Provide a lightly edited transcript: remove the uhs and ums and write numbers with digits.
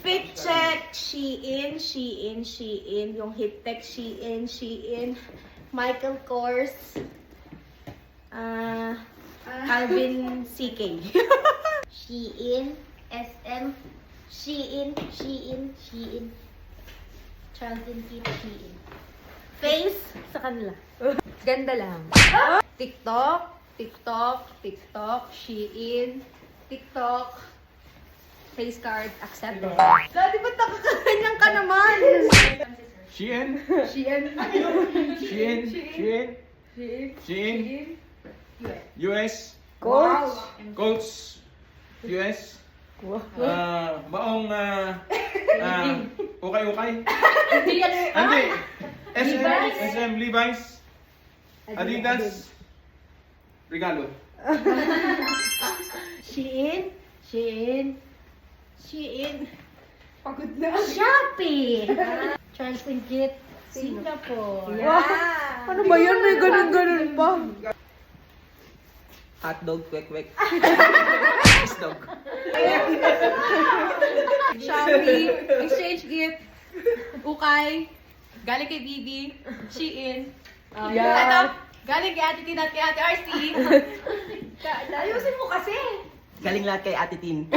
Fit check, Shein. Yung hit tech, Shein. Michael Kors. Calvin CK. Shein, SM. Shein. Charles & Keith, Shein. Face sa kanila. Ganda lang. TikTok, Shein, TikTok, face card, accepted. Dati ba't nakakanyang ka naman? Shein. US. Coach. US. Baong ukay. Hindi. SM Levi's. Adidas. Regalo. Shein. Pagod na. Shopee. Charles & Keith, Singapore. Yeah. Ano ba yan? May ganun-ganun pa. Hotdog, kwek-kwek. Isdog. Shopee, exchange gift, ukay, galing kay Bibi, Shein. Yeah. Galing kay Ate Tina at kay Ate RC. Ayusin mo kasi. Galing lahat kay Ate Tin.